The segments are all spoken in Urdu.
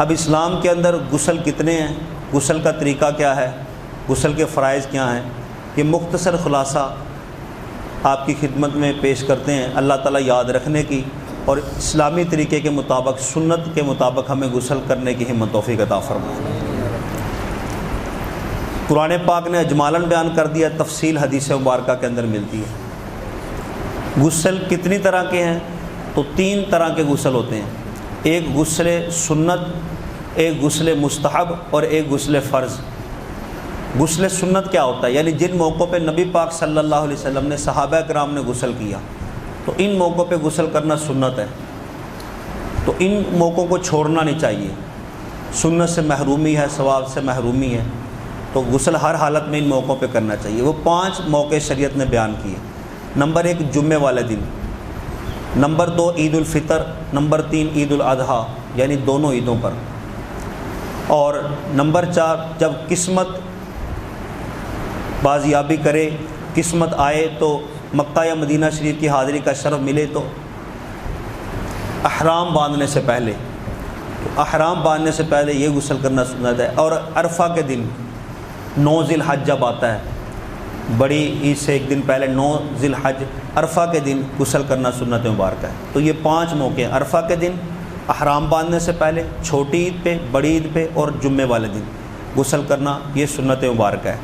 اب اسلام کے اندر غسل کتنے ہیں، غسل کا طریقہ کیا ہے، غسل کے فرائض کیا ہیں، یہ مختصر خلاصہ آپ کی خدمت میں پیش کرتے ہیں اللہ تعالیٰ یاد رکھنے کی، اور اسلامی طریقے کے مطابق، سنت کے مطابق ہمیں غسل کرنے کی ہمت توفیق عطا فرمائے۔ قرآن پاک نے اجمالاً بیان کر دیا، تفصیل حدیث مبارکہ کے اندر ملتی ہے۔ غسل کتنی طرح کے ہیں؟ تو 3 طرح کے غسل ہوتے ہیں، ایک غسل سنت، ایک غسل مستحب اور ایک غسل فرض۔ غسل سنت کیا ہوتا ہے؟ یعنی جن موقعوں پہ نبی پاک صلی اللہ علیہ وسلم نے، صحابہ کرام نے غسل کیا، تو ان موقعوں پہ غسل کرنا سنت ہے، تو ان موقعوں کو چھوڑنا نہیں چاہیے۔ سنت سے محرومی ہے، ثواب سے محرومی ہے، تو غسل ہر حالت میں ان موقعوں پہ کرنا چاہیے۔ وہ 5 موقع شریعت نے بیان کیے۔ نمبر 1 جمعے والے دن، نمبر 2 عید الفطر، نمبر 3 عید الاضحیٰ، یعنی دونوں عیدوں پر، اور نمبر 4 جب قسمت بازیابی کرے، قسمت آئے تو مکہ یا مدینہ شریف کی حاضری کا شرف ملے تو احرام باندھنے سے پہلے، تو احرام باندھنے سے پہلے یہ غسل کرنا سنت ہے۔ اور عرفہ کے دن 9 ذی الحج جب آتا ہے، بڑی عید سے ایک دن پہلے 9 ذی الحج، عرفہ کے دن غسل کرنا سنت مبارکہ ہے۔ تو یہ 5 موقع ہیں، عرفہ کے دن، احرام باندھنے سے پہلے، چھوٹی عید پہ، بڑی عید پہ، اور جمعے والے دن غسل کرنا، یہ سنت مبارکہ ہے۔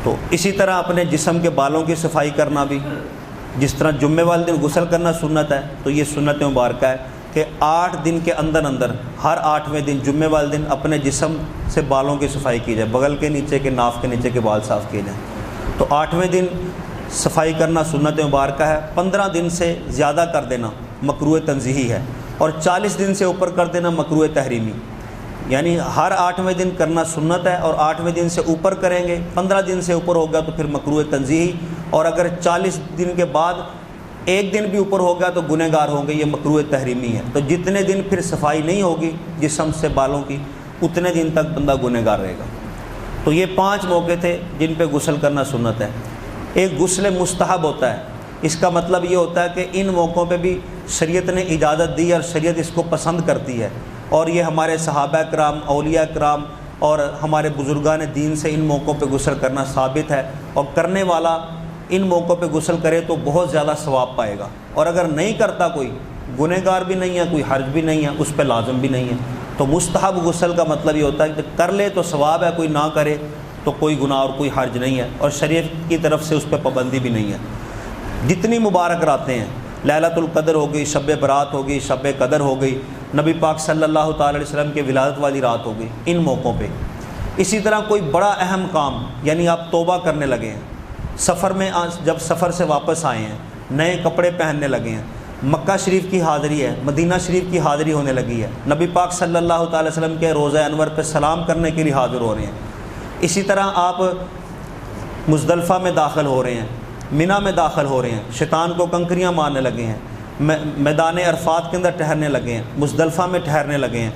تو اسی طرح اپنے جسم کے بالوں کی صفائی کرنا بھی، جس طرح جمعے والے دن غسل کرنا سنت ہے، تو یہ سنت مبارکہ ہے کہ 8 دن کے اندر ہر 8ویں دن جمعے والے دن اپنے جسم سے بالوں کی صفائی کی جائے، بغل کے نیچے کے، ناف کے نیچے کے بال صاف کیے جائیں۔ تو 8ویں دن صفائی کرنا سنت مبارکہ ہے۔ 15 دن سے زیادہ کر دینا مکروہ تنزیہی ہے، اور 40 دن سے اوپر کر دینا مکروہ تحریمی، یعنی ہر 8ویں دن کرنا سنت ہے، اور 8ویں دن سے اوپر کریں گے، 15 دن سے اوپر ہو گیا تو پھر مکروہ تنزیہی، اور اگر 40 دن کے بعد ایک دن بھی اوپر ہو گیا تو گنہگار ہوں گے، یہ مکروہ تحریمی ہے۔ تو جتنے دن پھر صفائی نہیں ہوگی جسم سے بالوں کی، اتنے دن تک بندہ گنہگار رہے گا۔ تو یہ 5 موقع تھے جن پہ غسل کرنا سنت ہے۔ ایک غسل مستحب ہوتا ہے، اس کا مطلب یہ ہوتا ہے کہ ان موقعوں پہ بھی شریعت نے اجازت دی اور شریعت اس کو پسند کرتی ہے، اور یہ ہمارے صحابہ کرام، اولیاء کرام اور ہمارے بزرگان دین سے ان موقعوں پہ غسل کرنا ثابت ہے، اور کرنے والا ان موقعوں پہ غسل کرے تو بہت زیادہ ثواب پائے گا، اور اگر نہیں کرتا کوئی، گنہگار بھی نہیں ہے، کوئی حرج بھی نہیں ہے، اس پہ لازم بھی نہیں ہے۔ تو مستحب غسل کا مطلب یہ ہوتا ہے کہ کر لے تو ثواب ہے، کوئی نہ کرے تو کوئی گناہ اور کوئی حرج نہیں ہے، اور شریعت کی طرف سے اس پہ پابندی بھی نہیں ہے۔ جتنی مبارک راتیں ہیں، لیلۃ القدر ہو گئی، شب برات ہو گئی، شب قدر ہو گئی، نبی پاک صلی اللہ تعالی علیہ وسلم کے ولادت والی رات ہو گئی، ان موقعوں پہ۔ اسی طرح کوئی بڑا اہم کام، یعنی آپ توبہ کرنے لگے ہیں، سفر میں جب سفر سے واپس آئے ہیں، نئے کپڑے پہننے لگے ہیں، مکہ شریف کی حاضری ہے، مدینہ شریف کی حاضری ہونے لگی ہے، نبی پاک صلی اللہ تعالی وسلم کے روضہ انور پہ سلام کرنے کے لیے حاضر ہو رہے ہیں۔ اسی طرح آپ مزدلفہ میں داخل ہو رہے ہیں، منی میں داخل ہو رہے ہیں، شیطان کو کنکریاں مارنے لگے ہیں، میدان عرفات کے اندر ٹھہرنے لگے ہیں، مزدلفہ میں ٹھہرنے لگے ہیں،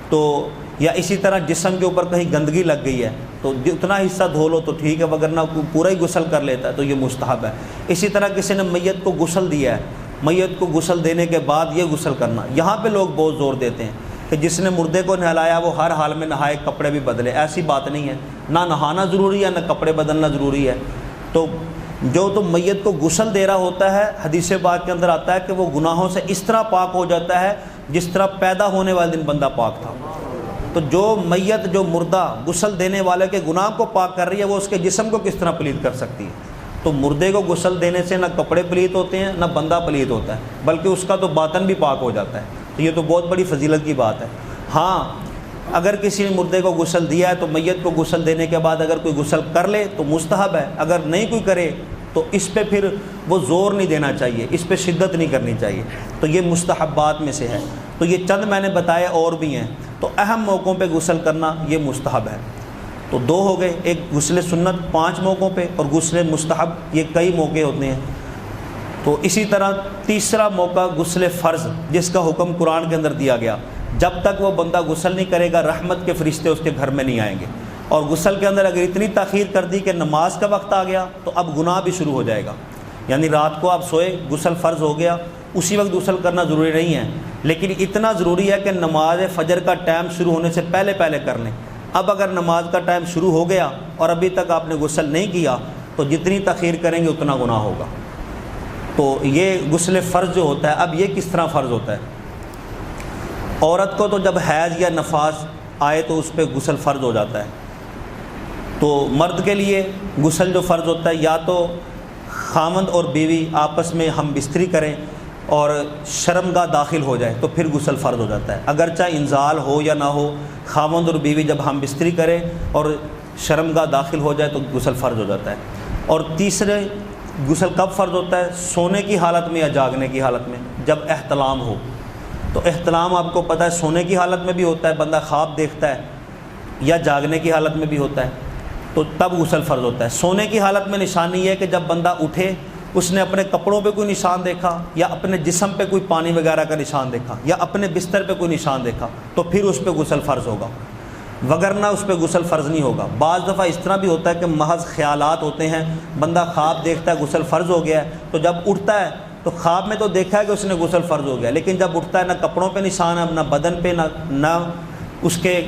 تو یا اسی طرح جسم کے اوپر کہیں گندگی لگ گئی ہے تو اتنا حصہ دھو لو تو ٹھیک ہے، وگرنہ پورا ہی غسل کر لیتا ہے تو یہ مستحب ہے۔ اسی طرح کسی نے میت کو غسل دیا ہے، میت کو غسل دینے کے بعد یہ غسل کرنا، یہاں پہ لوگ بہت زور دیتے ہیں کہ جس نے مردے کو نہلایا وہ ہر حال میں نہائے، کپڑے بھی بدلے، ایسی بات نہیں ہے، نہ نہانا ضروری ہے نہ کپڑے بدلنا ضروری ہے۔ تو جو تو میت کو غسل دے رہا ہوتا ہے، حدیث پاک کے اندر آتا ہے کہ وہ گناہوں سے اس طرح پاک ہو جاتا ہے جس طرح پیدا ہونے والے دن بندہ پاک تھا۔ تو جو میت، جو مردہ غسل دینے والے کے گناہ کو پاک کر رہی ہے، وہ اس کے جسم کو کس طرح پلید کر سکتی ہے؟ تو مردے کو غسل دینے سے نہ کپڑے پلید ہوتے ہیں نہ بندہ پلید ہوتا ہے، بلکہ اس کا تو باطن بھی پاک ہو جاتا ہے۔ تو یہ تو بہت بڑی فضیلت کی بات ہے۔ ہاں، اگر کسی نے مردے کو غسل دیا ہے تو میت کو غسل دینے کے بعد اگر کوئی غسل کر لے تو مستحب ہے، اگر نہیں کوئی کرے تو اس پہ پھر وہ زور نہیں دینا چاہیے، اس پہ شدت نہیں کرنی چاہیے، تو یہ مستحبات میں سے ہے۔ تو یہ چند میں نے بتائے، اور بھی ہیں۔ تو اہم موقعوں پہ غسل کرنا یہ مستحب ہے۔ تو 2 ہو گئے، ایک غسل سنت 5 موقعوں پہ، اور غسل مستحب یہ کئی موقع ہوتے ہیں۔ تو اسی طرح تیسرا موقع غسل فرض، جس کا حکم قرآن کے اندر دیا گیا، جب تک وہ بندہ غسل نہیں کرے گا رحمت کے فرشتے اس کے گھر میں نہیں آئیں گے۔ اور غسل کے اندر اگر اتنی تاخیر کر دی کہ نماز کا وقت آ گیا تو اب گناہ بھی شروع ہو جائے گا۔ یعنی رات کو آپ سوئے، غسل فرض ہو گیا، اسی وقت غسل کرنا ضروری نہیں ہے، لیکن اتنا ضروری ہے کہ نماز فجر کا ٹائم شروع ہونے سے پہلے پہلے کر لیں۔ اب اگر نماز کا ٹائم شروع ہو گیا اور ابھی تک آپ نے غسل نہیں کیا تو جتنی تاخیر کریں گے اتنا گناہ ہوگا۔ تو یہ غسل فرض جو ہوتا ہے، اب یہ کس طرح فرض ہوتا ہے؟ عورت کو تو جب حیض یا نفاس آئے تو اس پہ غسل فرض ہو جاتا ہے۔ تو مرد کے لیے غسل جو فرض ہوتا ہے، یا تو خامند اور بیوی آپس میں ہم بستری کریں اور شرمگاہ داخل ہو جائے تو پھر غسل فرض ہو جاتا ہے۔ اگرچہ انزال ہو یا نہ ہو، خامند اور بیوی جب ہم بستری کریں اور شرمگاہ داخل ہو جائے تو غسل فرض ہو جاتا ہے۔ اور تیسرے غسل کب فرض ہوتا ہے؟ سونے کی حالت میں یا جاگنے کی حالت میں، جب احتلام ہو۔ تو احتلام آپ کو پتہ ہے سونے کی حالت میں بھی ہوتا ہے، بندہ خواب دیکھتا ہے، یا جاگنے کی حالت میں بھی ہوتا ہے، تو تب غسل فرض ہوتا ہے۔ سونے کی حالت میں نشانی یہ ہے کہ جب بندہ اٹھے، اس نے اپنے کپڑوں پہ کوئی نشان دیکھا، یا اپنے جسم پہ کوئی پانی وغیرہ کا نشان دیکھا، یا اپنے بستر پہ کوئی نشان دیکھا، تو پھر اس پہ غسل فرض ہوگا، وگرنہ اس پہ غسل فرض نہیں ہوگا۔ بعض دفعہ اس طرح بھی ہوتا ہے کہ محض خیالات ہوتے ہیں، بندہ خواب دیکھتا ہے غسل فرض ہو گیا ہے، تو جب اٹھتا ہے تو خواب میں تو دیکھا ہے کہ اس نے غسل فرض ہو گیا، لیکن جب اٹھتا ہے نہ کپڑوں پہ نشان ہے، نہ بدن پہ، نہ اس کے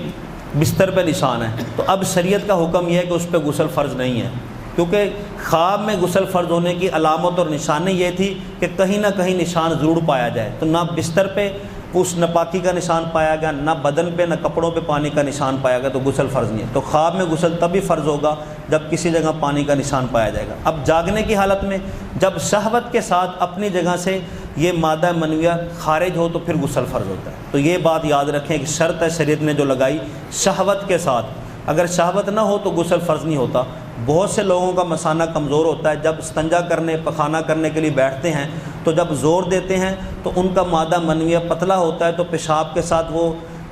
بستر پہ نشان ہے، تو اب شریعت کا حکم یہ ہے کہ اس پہ غسل فرض نہیں ہے، کیونکہ خواب میں غسل فرض ہونے کی علامت اور نشانی یہ تھی کہ کہیں نہ کہیں نشان ضرور پایا جائے، تو نہ بستر پہ اس ناپاکی کا نشان پایا گیا، نہ بدن پہ، نہ کپڑوں پہ پانی کا نشان پایا گیا، تو غسل فرض نہیں ہے۔ تو خواب میں غسل تبھی فرض ہوگا جب کسی جگہ پانی کا نشان پایا جائے گا۔ اب جاگنے کی حالت میں جب شہوت کے ساتھ اپنی جگہ سے یہ مادہ منویہ خارج ہو تو پھر غسل فرض ہوتا ہے۔ تو یہ بات یاد رکھیں کہ شرط ہے شریعت نے جو لگائی، شہوت کے ساتھ، اگر شہوت نہ ہو تو غسل فرض نہیں ہوتا۔ بہت سے لوگوں کا مثانہ کمزور ہوتا ہے، جب استنجا کرنے، پخانہ کرنے کے لیے بیٹھتے ہیں تو جب زور دیتے ہیں تو ان کا مادہ منویہ پتلا ہوتا ہے، تو پیشاب کے ساتھ وہ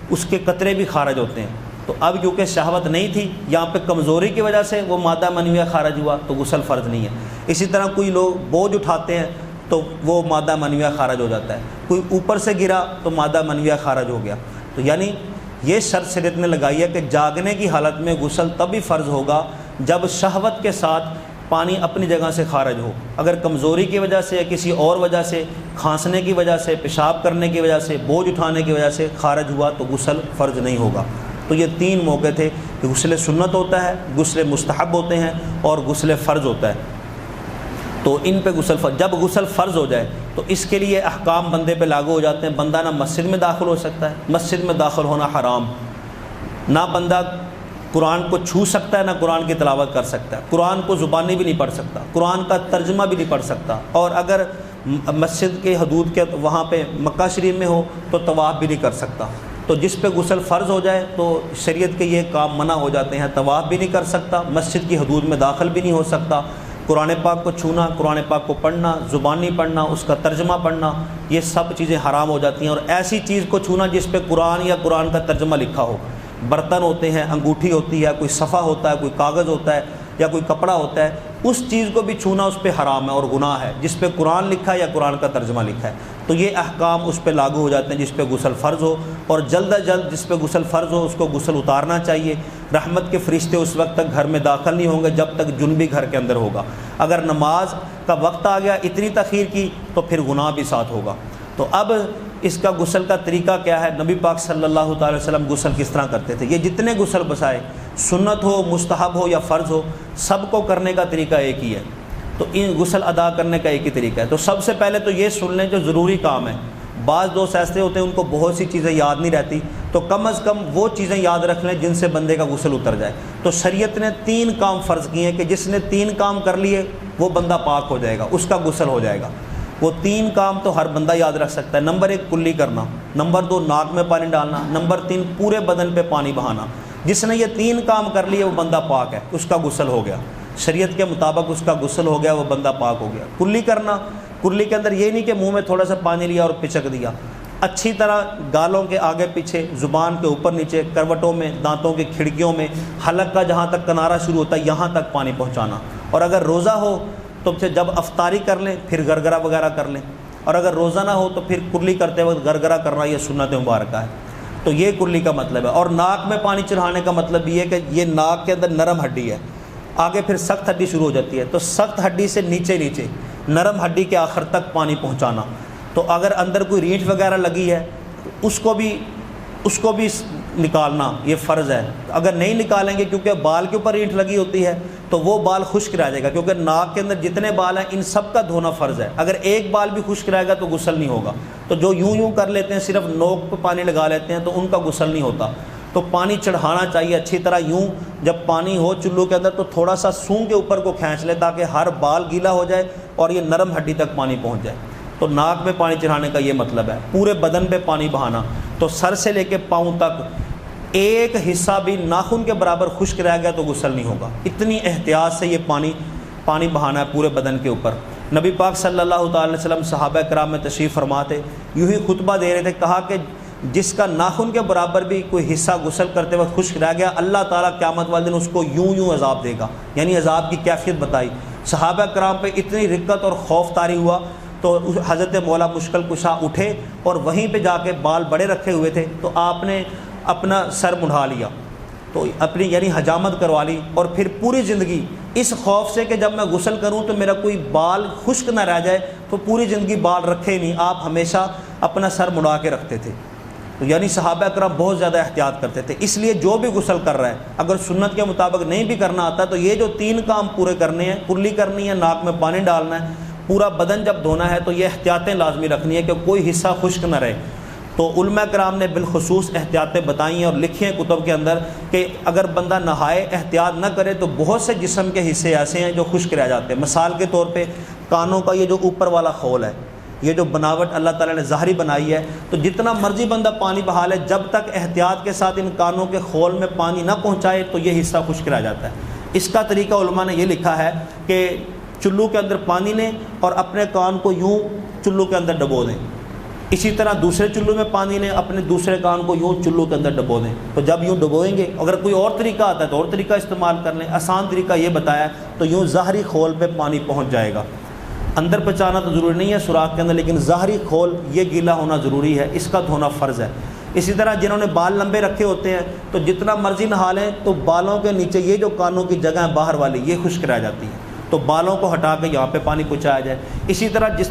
اس کے قطرے بھی خارج ہوتے ہیں۔ تو اب کیونکہ شہوت نہیں تھی، یہاں پہ کمزوری کی وجہ سے وہ مادہ منویہ خارج ہوا تو غسل فرض نہیں ہے۔ اسی طرح کوئی لوگ بوجھ اٹھاتے ہیں تو وہ مادہ منویہ خارج ہو جاتا ہے، کوئی اوپر سے گرا تو مادہ منویہ خارج ہو گیا۔ تو یعنی یہ شرط شریعت نے لگائی ہے کہ جاگنے کی حالت میں غسل تبھی فرض ہوگا جب شہوت کے ساتھ پانی اپنی جگہ سے خارج ہو۔ اگر کمزوری کی وجہ سے یا کسی اور وجہ سے، کھانسنے کی وجہ سے، پیشاب کرنے کی وجہ سے، بوجھ اٹھانے کی وجہ سے خارج ہوا تو غسل فرض نہیں ہوگا۔ تو یہ تین موقع تھے کہ غسل سنت ہوتا ہے، غسل مستحب ہوتے ہیں، اور غسل فرض ہوتا ہے۔ تو ان پہ غسل فرض، جب غسل فرض ہو جائے تو اس کے لیے احکام بندے پہ لاگو ہو جاتے ہیں۔ بندہ نہ مسجد میں داخل ہو سکتا ہے، مسجد میں داخل ہونا حرام، نہ بندہ قرآن کو چھو سکتا ہے، نہ قرآن کی تلاوت کر سکتا ہے، قرآن کو زبانی بھی نہیں پڑھ سکتا، قرآن کا ترجمہ بھی نہیں پڑھ سکتا، اور اگر مسجد کے حدود کے وہاں پہ مکہ شریف میں ہو تو طواف بھی نہیں کر سکتا۔ تو جس پہ غسل فرض ہو جائے تو شریعت کے یہ کام منع ہو جاتے ہیں، طواف بھی نہیں کر سکتا، مسجد کی حدود میں داخل بھی نہیں ہو سکتا، قرآن پاک کو چھونا، قرآن پاک کو پڑھنا، زبانی پڑھنا، اس کا ترجمہ پڑھنا، یہ سب چیزیں حرام ہو جاتی ہیں۔ اور ایسی چیز کو چھونا جس پہ قرآن یا قرآن کا ترجمہ لکھا ہو، برتن ہوتے ہیں، انگوٹھی ہوتی ہے، کوئی صفحہ ہوتا ہے، کوئی کاغذ ہوتا ہے، یا کوئی کپڑا ہوتا ہے، اس چیز کو بھی چھونا اس پہ حرام ہے اور گناہ ہے جس پہ قرآن لکھا ہے یا قرآن کا ترجمہ لکھا ہے۔ تو یہ احکام اس پہ لاگو ہو جاتے ہیں جس پہ غسل فرض ہو، اور جلد از جلد جس پہ غسل فرض ہو اس کو غسل اتارنا چاہیے۔ رحمت کے فرشتے اس وقت تک گھر میں داخل نہیں ہوں گے جب تک جنبی گھر کے اندر ہوگا۔ اگر نماز کا وقت آ گیا، اتنی تاخیر کی، تو پھر گناہ بھی ساتھ ہوگا۔ تو اب اس کا غسل کا طریقہ کیا ہے؟ نبی پاک صلی اللہ تعالی وسلم غسل کس طرح کرتے تھے؟ یہ جتنے غسل بسائے، سنت ہو، مستحب ہو یا فرض ہو، سب کو کرنے کا طریقہ ایک ہی ہے۔ تو ان غسل ادا کرنے کا ایک ہی طریقہ ہے۔ تو سب سے پہلے تو یہ سن لیں جو ضروری کام ہے۔ بعض دوست ایسے ہوتے ہیں ان کو بہت سی چیزیں یاد نہیں رہتی، تو کم از کم وہ چیزیں یاد رکھ لیں جن سے بندے کا غسل اتر جائے۔ تو شریعت نے 3 کام فرض کیے ہیں کہ جس نے 3 کام کر لیے وہ بندہ پاک ہو جائے گا، اس کا غسل ہو جائے گا۔ وہ 3 کام تو ہر بندہ یاد رکھ سکتا ہے۔ نمبر 1 کلی کرنا، نمبر 2 ناک میں پانی ڈالنا، نمبر 3 پورے بدن پہ پانی بہانا۔ جس نے یہ 3 کام کر لیے وہ بندہ پاک ہے، اس کا غسل ہو گیا، شریعت کے مطابق اس کا غسل ہو گیا، وہ بندہ پاک ہو گیا۔ کلی کرنا، کلی کے اندر یہ نہیں کہ منہ میں تھوڑا سا پانی لیا اور پچک دیا، اچھی طرح گالوں کے آگے پیچھے، زبان کے اوپر نیچے، کروٹوں میں، دانتوں کی کھڑکیوں میں، حلق کا جہاں تک کنارہ شروع ہوتا ہے یہاں تک پانی پہنچانا۔ اور اگر روزہ ہو تو جب افطاری کر لیں پھر گرگرہ وغیرہ کر لیں، اور اگر روزہ نہ ہو تو پھر کلی کرتے وقت گرگرہ کرنا، یہ سنت مبارکہ ہے۔ تو یہ کلی کا مطلب ہے۔ اور ناک میں پانی چڑھانے کا مطلب یہ ہے کہ یہ ناک کے اندر نرم ہڈی ہے، آگے پھر سخت ہڈی شروع ہو جاتی ہے، تو سخت ہڈی سے نیچے نیچے نرم ہڈی کے آخر تک پانی پہنچانا۔ تو اگر اندر کوئی ریٹھ وغیرہ لگی ہے اس کو بھی نکالنا یہ فرض ہے. اگر نہیں نکالیں گے کیونکہ بال کے اوپر ریٹھ لگی ہوتی ہے تو وہ بال خشک رہ جائے گا, کیونکہ ناک کے اندر جتنے بال ہیں ان سب کا دھونا فرض ہے. اگر ایک بال بھی خشک رہے گا تو غسل نہیں ہوگا. تو جو یوں کر لیتے ہیں, صرف نوک پہ پانی لگا لیتے ہیں, تو ان کا غسل نہیں ہوتا. تو پانی چڑھانا چاہیے اچھی طرح. یوں جب پانی ہو چلو کے اندر تو تھوڑا سا سونگ کے اوپر کو کھینچ لے تاکہ ہر بال گیلا ہو جائے اور یہ نرم ہڈی تک پانی پہنچ جائے. تو ناک میں پانی چڑھانے کا یہ مطلب ہے. پورے بدن پہ پانی بہانا, تو سر سے لے کے پاؤں تک ایک حصہ بھی ناخن کے برابر خشک رہ گیا تو غسل نہیں ہوگا. اتنی احتیاط سے یہ پانی بہانا ہے پورے بدن کے اوپر. نبی پاک صلی اللہ تعالی وسلم صحابہ کرام میں تشریف فرماتے, یوں ہی خطبہ دے رہے تھے, کہا کہ جس کا ناخن کے برابر بھی کوئی حصہ غسل کرتے وقت خشک رہ گیا, اللہ تعالیٰ قیامت والے دن اس کو یوں عذاب دے گا. یعنی عذاب کی کیفیت بتائی. صحابہ کرام پہ اتنی رقت اور خوف طاری ہوا تو حضرت مولا مشکل کشا اٹھے اور وہیں پہ جا کے بال بڑے رکھے ہوئے تھے تو آپ نے اپنا سر مڑھا لیا, تو اپنی یعنی حجامت کروا لی. اور پھر پوری زندگی اس خوف سے کہ جب میں غسل کروں تو میرا کوئی بال خشک نہ رہ جائے, تو پوری زندگی بال رکھے نہیں, آپ ہمیشہ اپنا سر مڑا کے رکھتے تھے. تو یعنی صحابہ کرام بہت زیادہ احتیاط کرتے تھے. اس لیے جو بھی غسل کر رہا ہے اگر سنت کے مطابق نہیں بھی کرنا آتا تو یہ جو 3 کام پورے کرنے ہیں, کرلی کرنی ہے, ناک میں پانی ڈالنا ہے, پورا بدن جب دھونا ہے, تو یہ احتیاطیں لازمی رکھنی ہے کہ کوئی حصہ خشک نہ رہے. تو علماء کرام نے بالخصوص احتیاطیں بتائی ہیں اور لکھی ہیں کتب کے اندر کہ اگر بندہ نہائے احتیاط نہ کرے تو بہت سے جسم کے حصے ایسے ہیں جو خشک رہ جاتے ہیں. مثال کے طور پہ کانوں کا یہ جو اوپر والا خول ہے, یہ جو بناوٹ اللہ تعالیٰ نے ظاہری بنائی ہے, تو جتنا مرضی بندہ پانی بہا لے, جب تک احتیاط کے ساتھ ان کانوں کے خول میں پانی نہ پہنچائے تو یہ حصہ خشک رہ جاتا ہے. اس کا طریقہ علماء نے یہ لکھا ہے کہ چلو کے اندر پانی لیں اور اپنے کان کو یوں چلو کے اندر ڈبو دیں. اسی طرح دوسرے چلو میں پانی لیں, اپنے دوسرے کان کو یوں چلو کے اندر ڈبو دیں. تو جب یوں ڈبوئیں گے, اگر کوئی اور طریقہ آتا ہے تو اور طریقہ استعمال کر لیں, آسان طریقہ یہ بتایا, تو یوں ظاہری خول پہ پانی پہنچ جائے گا. اندر پہنچانا تو ضروری نہیں ہے سوراخ کے اندر, لیکن ظاہری خول یہ گیلا ہونا ضروری ہے, اس کا دھونا فرض ہے. اسی طرح جنہوں نے بال لمبے رکھے ہوتے ہیں تو جتنا مرضی نہا لیں تو بالوں کے نیچے یہ جو کانوں کی جگہ ہے باہر والی, یہ خشک رہ جاتی ہے, تو بالوں کو ہٹا کے یہاں پہ پانی پہنچایا جائے. اسی طرح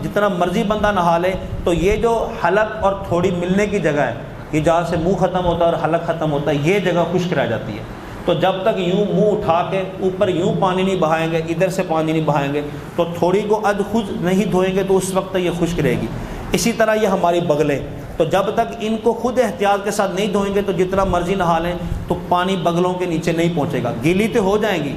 جتنا مرضی بندہ نہا لے تو یہ جو حلق اور تھوڑی ملنے کی جگہ ہے, یہ جہاں سے منہ ختم ہوتا ہے اور حلق ختم ہوتا ہے, یہ جگہ خشک رہ جاتی ہے. تو جب تک یوں منہ اٹھا کے اوپر یوں پانی نہیں بہائیں گے, ادھر سے پانی نہیں بہائیں گے, تو تھوڑی کو خود نہیں دھوئیں گے تو اس وقت یہ خشک رہے گی. اسی طرح یہ ہماری بغلیں, تو جب تک ان کو خود احتیاط کے ساتھ نہیں دھوئیں گے تو جتنا مرضی نہا لیں تو پانی بغلوں کے نیچے نہیں پہنچے گا. گیلی تو ہو جائیں گی,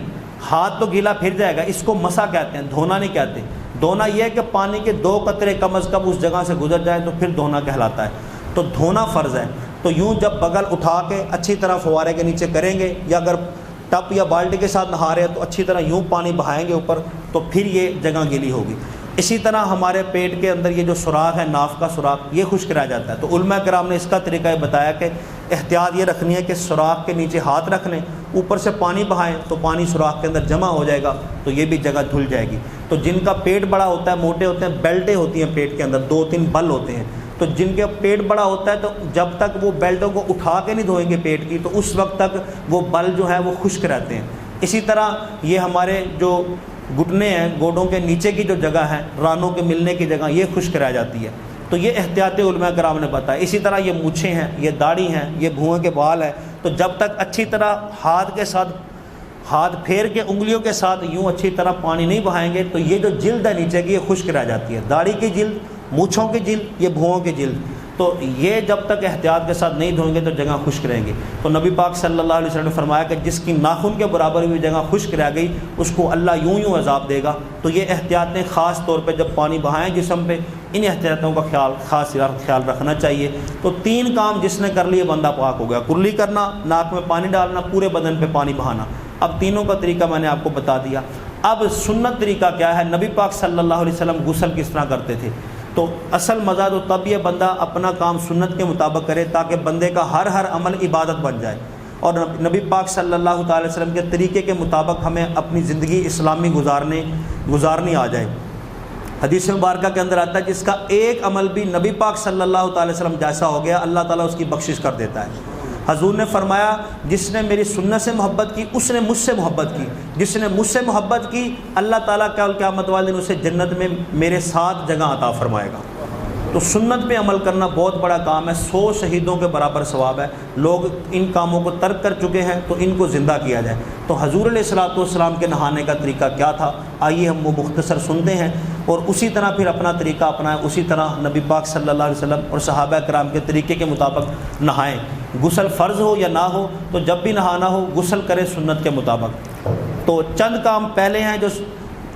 ہاتھ تو گیلا پھر جائے گا, اس کو مسا کہتے ہیں, دھونا نہیں کہتے. دھونا یہ ہے کہ پانی کے 2 قطرے کم از کم اس جگہ سے گزر جائے تو پھر دھونا کہلاتا ہے. تو دھونا فرض ہے. تو یوں جب بغل اٹھا کے اچھی طرح فوارے کے نیچے کریں گے, یا اگر ٹپ یا بالٹی کے ساتھ نہا رہے ہیں تو اچھی طرح یوں پانی بہائیں گے اوپر, تو پھر یہ جگہ گیلی ہوگی. اسی طرح ہمارے پیٹ کے اندر یہ جو سوراخ ہے, ناف کا سوراخ, یہ خشک رہ جاتا ہے. تو علماء کرام نے اس کا طریقہ یہ بتایا کہ احتیاط یہ رکھنی ہے کہ سوراخ کے نیچے ہاتھ رکھ لیں, اوپر سے پانی بہائیں تو پانی سوراخ کے اندر جمع ہو جائے گا, تو یہ بھی جگہ دھل جائے گی. تو جن کا پیٹ بڑا ہوتا ہے, موٹے ہوتے ہیں, بیلٹیں ہوتی ہیں پیٹ کے اندر, 2-3 بل ہوتے ہیں, تو جن کے پیٹ بڑا ہوتا ہے تو جب تک وہ بیلٹوں کو اٹھا کے نہیں دھوئیں گے پیٹ کی, تو اس وقت تک وہ بل جو ہے وہ خشک رہتے ہیں. اسی طرح یہ ہمارے جو گھٹنے ہیں, گوڈوں کے نیچے کی جو جگہ ہے, رانوں کے ملنے کی جگہ, یہ خشک رہ جاتی ہے. تو یہ احتیاط علماء کرام نے بتایا. اسی طرح یہ مونچھیں ہیں, یہ داڑھی ہیں, یہ بھوئیں کے بال ہیں, تو جب تک اچھی طرح ہاتھ کے ساتھ ہاتھ پھیر کے انگلیوں کے ساتھ یوں اچھی طرح پانی نہیں بہائیں گے تو یہ جو جلد ہے نیچے کی, یہ خشک رہ جاتی ہے. داڑھی کی جلد, مونچھوں کی جلد, یہ بھوؤں کی جلد, تو یہ جب تک احتیاط کے ساتھ نہیں دھوئیں گے تو جگہ خشک رہیں گی. تو نبی پاک صلی اللہ علیہ وسلم نے فرمایا کہ جس کی ناخن کے برابر بھی جگہ خشک رہ گئی اس کو اللہ یوں عذاب دے گا. تو یہ احتیاطیں خاص طور پہ جب پانی بہائیں جسم پہ, ان احتیاطوں کا خاص خیال رکھنا چاہیے. تو 3 کام جس نے کر لیے بندہ پاک ہو گیا. کرلی کرنا, ناک میں پانی ڈالنا, پورے بدن پہ پانی بہانا. اب تینوں کا طریقہ میں نے آپ کو بتا دیا. اب سنت طریقہ کیا ہے, نبی پاک صلی اللہ علیہ وسلم غسل کس طرح کرتے تھے. تو اصل مزہ تو تب یہ بندہ اپنا کام سنت کے مطابق کرے تاکہ بندے کا ہر عمل عبادت بن جائے, اور نبی پاک صلی اللہ تعالی وسلم کے طریقے کے مطابق ہمیں اپنی زندگی اسلامی گزارنی آ جائے. حدیث مبارکہ کے اندر آتا ہے جس کا ایک عمل بھی نبی پاک صلی اللہ تعالی وسلم جیسا ہو گیا, اللہ تعالیٰ اس کی بخشش کر دیتا ہے. حضور نے فرمایا جس نے میری سنت سے محبت کی اس نے مجھ سے محبت کی, جس نے مجھ سے محبت کی اللہ تعالیٰ قیامت والے دن اسے جنت میں میرے ساتھ جگہ عطا فرمائے گا. تو سنت پہ عمل کرنا بہت بڑا کام ہے، 100 شہیدوں کے برابر ثواب ہے۔ لوگ ان کاموں کو ترک کر چکے ہیں تو ان کو زندہ کیا جائے۔ تو حضور علیہ الصلوۃ والسلام کے نہانے کا طریقہ کیا تھا، آئیے ہم وہ مختصر سنتے ہیں اور اسی طرح پھر اپنا طریقہ اپنائیں، اسی طرح نبی پاک صلی اللہ علیہ وسلم اور صحابہ کرام کے طریقے کے مطابق نہائیں۔ غسل فرض ہو یا نہ ہو تو جب بھی نہانا ہو غسل کرے سنت کے مطابق۔ تو چند کام پہلے ہیں جو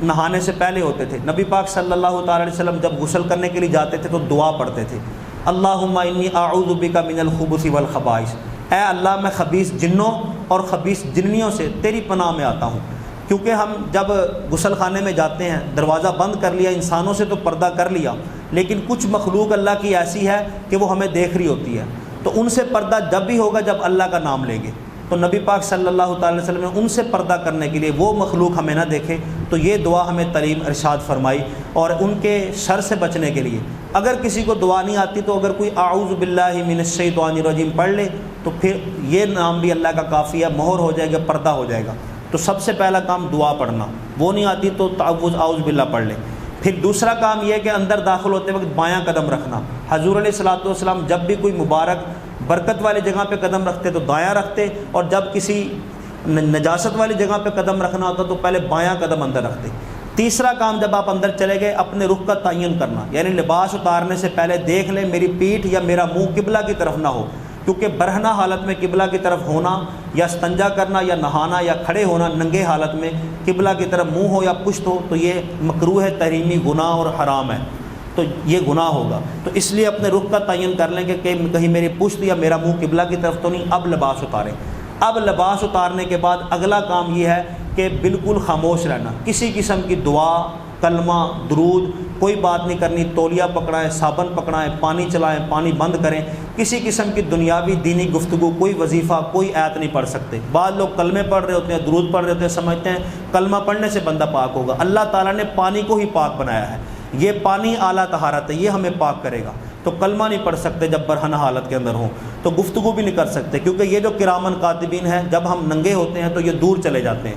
نہانے سے پہلے ہوتے تھے۔ نبی پاک صلی اللہ تعالی علیہ وسلم جب غسل کرنے کے لیے جاتے تھے تو دعا پڑھتے تھے، اللہم انی اعوذ بک من الخبث والخبائث، اے اللہ میں خبیث جنوں اور خبیث جنیوں سے تیری پناہ میں آتا ہوں۔ کیونکہ ہم جب غسل خانے میں جاتے ہیں دروازہ بند کر لیا، انسانوں سے تو پردہ کر لیا، لیکن کچھ مخلوق اللہ کی ایسی ہے کہ وہ ہمیں دیکھ رہی ہوتی ہے، تو ان سے پردہ جب بھی ہوگا جب اللہ کا نام لیں گے۔ تو نبی پاک صلی اللہ تعالی وسلم نے ان سے پردہ کرنے کے لیے، وہ مخلوق ہمیں نہ دیکھے، تو یہ دعا ہمیں تعلیم ارشاد فرمائی، اور ان کے شر سے بچنے کے لیے اگر کسی کو دعا نہیں آتی تو اگر کوئی اعوذ باللہ من الشیطان الرجیم پڑھ لے تو پھر یہ نام بھی اللہ کا کافی ہے، مہر ہو جائے گا، پردہ ہو جائے گا۔ تو سب سے پہلا کام دعا پڑھنا، وہ نہیں آتی تو تعوذ اعوذ باللہ پڑھ لے۔ پھر دوسرا کام یہ ہے کہ اندر داخل ہوتے وقت بایاں قدم رکھنا۔ حضور علیہ الصلوۃ والسلام جب بھی کوئی مبارک برکت والی جگہ پہ قدم رکھتے تو دایاں رکھتے، اور جب کسی نجاست والی جگہ پہ قدم رکھنا ہوتا تو پہلے بایاں قدم اندر رکھتے۔ تیسرا کام جب آپ اندر چلے گئے اپنے رخ کا تعین کرنا، یعنی لباس اتارنے سے پہلے دیکھ لیں میری پیٹھ یا میرا منہ قبلہ کی طرف نہ ہو، کیونکہ برہنہ حالت میں قبلہ کی طرف ہونا یا استنجا کرنا یا نہانا یا کھڑے ہونا ننگے حالت میں قبلہ کی طرف منہ ہو یا پشت ہو تو یہ مکروہ ہے، تحریمی، گناہ اور حرام ہے، تو یہ گناہ ہوگا۔ تو اس لیے اپنے رخ کا تعین کر لیں کہ کہیں میری پشت یا میرا منہ قبلہ کی طرف تو نہیں۔ اب لباس اتاریں۔ اب لباس اتارنے کے بعد اگلا کام یہ ہے کہ بالکل خاموش رہنا، کسی قسم کی دعا، کلمہ، درود کوئی بات نہیں کرنی۔ تولیہ پکڑائیں، صابن پکڑائیں، پانی چلائیں، پانی بند کریں، کسی قسم کی دنیاوی دینی گفتگو، کوئی وظیفہ، کوئی آیت نہیں پڑھ سکتے۔ بعض لوگ کلمے پڑھ رہے ہوتے ہیں، درود پڑھ رہے ہوتے ہیں، سمجھتے ہیں کلمہ پڑھنے سے بندہ پاک ہوگا۔ اللہ تعالیٰ نے پانی کو ہی پاک بنایا ہے، یہ پانی اعلیٰ طہارت ہے، یہ ہمیں پاک کرے گا۔ تو کلمہ نہیں پڑھ سکتے جب برہنہ حالت کے اندر ہوں، تو گفتگو بھی نہیں کر سکتے، کیونکہ یہ جو کرامن کاتبین ہیں جب ہم ننگے ہوتے ہیں تو یہ دور چلے جاتے ہیں،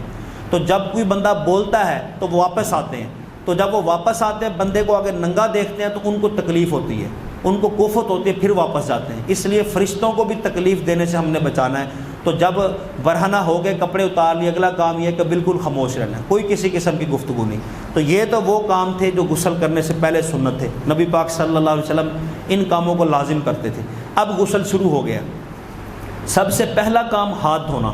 تو جب کوئی بندہ بولتا ہے تو وہ واپس آتے ہیں، تو جب وہ واپس آتے ہیں بندے کو اگر ننگا دیکھتے ہیں تو ان کو تکلیف ہوتی ہے، ان کو کوفت ہوتی ہے، پھر واپس جاتے ہیں۔ اس لیے فرشتوں کو بھی تکلیف دینے سے ہم نے بچانا ہے۔ تو جب برہنہ ہو گئے، کپڑے اتار لیے، اگلا کام یہ ہے کہ بالکل خاموش رہنا ہے، کوئی کسی قسم کی گفتگو نہیں۔ تو یہ تو وہ کام تھے جو غسل کرنے سے پہلے سنت تھے، نبی پاک صلی اللہ علیہ وسلم ان کاموں کو لازم کرتے تھے۔ اب غسل شروع ہو گیا۔ سب سے پہلا کام ہاتھ دھونا،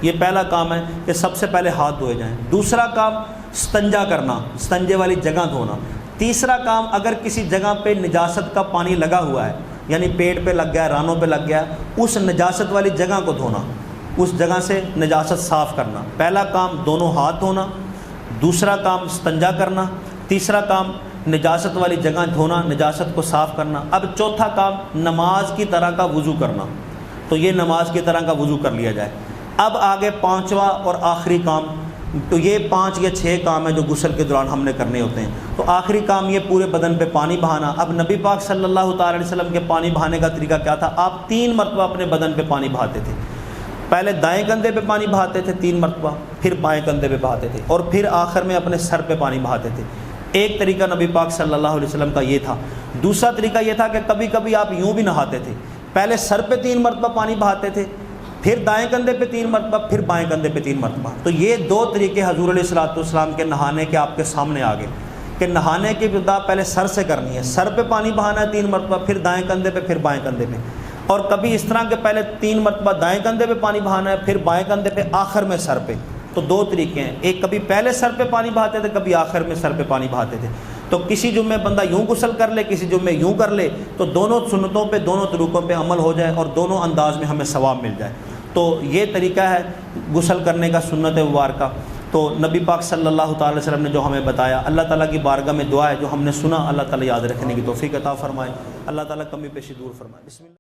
یہ پہلا کام ہے کہ سب سے پہلے ہاتھ دھوئے جائیں۔ دوسرا کام استنجا کرنا، استنجے والی جگہ دھونا۔ تیسرا کام اگر کسی جگہ پہ نجاست کا پانی لگا ہوا ہے، یعنی پیٹ پہ لگ گیا، رانوں پہ لگ گیا، اس نجاست والی جگہ کو دھونا، اس جگہ سے نجاست صاف کرنا۔ پہلا کام دونوں ہاتھ دھونا، دوسرا کام استنجا کرنا، تیسرا کام نجاست والی جگہ دھونا، نجاست کو صاف کرنا۔ اب چوتھا کام نماز کی طرح کا وضو کرنا، تو یہ نماز کی طرح کا وضو کر لیا جائے۔ اب آگے پانچواں اور آخری کام، تو یہ 5 یا 6 کام ہیں جو غسل کے دوران ہم نے کرنے ہوتے ہیں۔ تو آخری کام یہ پورے بدن پہ پانی بہانا۔ اب نبی پاک صلی اللہ تعالی علیہ وسلم کے پانی بہانے کا طریقہ کیا تھا؟ آپ 3 مرتبہ اپنے بدن پہ پانی بہاتے تھے۔ پہلے دائیں کندھے پہ پانی بہاتے تھے 3 مرتبہ، پھر بائیں کندھے پہ بہاتے تھے، اور پھر آخر میں اپنے سر پہ پانی بہاتے تھے۔ ایک طریقہ نبی پاک صلی اللہ علیہ وسلم کا یہ تھا۔ دوسرا طریقہ یہ تھا کہ کبھی کبھی آپ یوں بھی نہاتے تھے، پہلے سر پہ 3 مرتبہ پانی بہاتے تھے، پھر دائیں کندھے پہ 3 مرتبہ، پھر بائیں کندھے پہ 3 مرتبہ۔ تو یہ 2 طریقے حضور علیہ الصلوۃ والسلام کے نہانے کے آپ کے سامنے آ گئے کہ نہانے کی ابتدا پہلے سر سے کرنی ہے، سر پہ پانی بہانا ہے 3 مرتبہ، پھر دائیں کندھے پہ، پھر بائیں کندھے پہ۔ اور کبھی اس طرح کہ پہلے 3 مرتبہ دائیں کندھے پہ پانی بہانا ہے، پھر بائیں کندھے پہ، آخر میں سر پہ۔ تو 2 طریقے ہیں، ایک کبھی پہلے سر پہ پانی بہاتے تھے، کبھی آخر میں سر پہ پانی بہاتے تھے۔ تو کسی جمعے بندہ یوں غسل کر لے، کسی جمعے یوں کر لے، تو دونوں سنتوں پہ، دونوں طریقوں پہ عمل ہو جائے اور دونوں انداز میں ہمیں ثواب مل جائے۔ تو یہ طریقہ ہے غسل کرنے کا، سنت مبارکہ۔ تو نبی پاک صلی اللہ تعالی وسلم نے جو ہمیں بتایا، اللہ تعالیٰ کی بارگاہ میں دعا ہے جو ہم نے سنا، اللہ تعالیٰ یاد رکھنے کی توفیق عطا فرمائے، اللہ تعالیٰ کمی پیشی دور فرمائے۔ بسم اللہ۔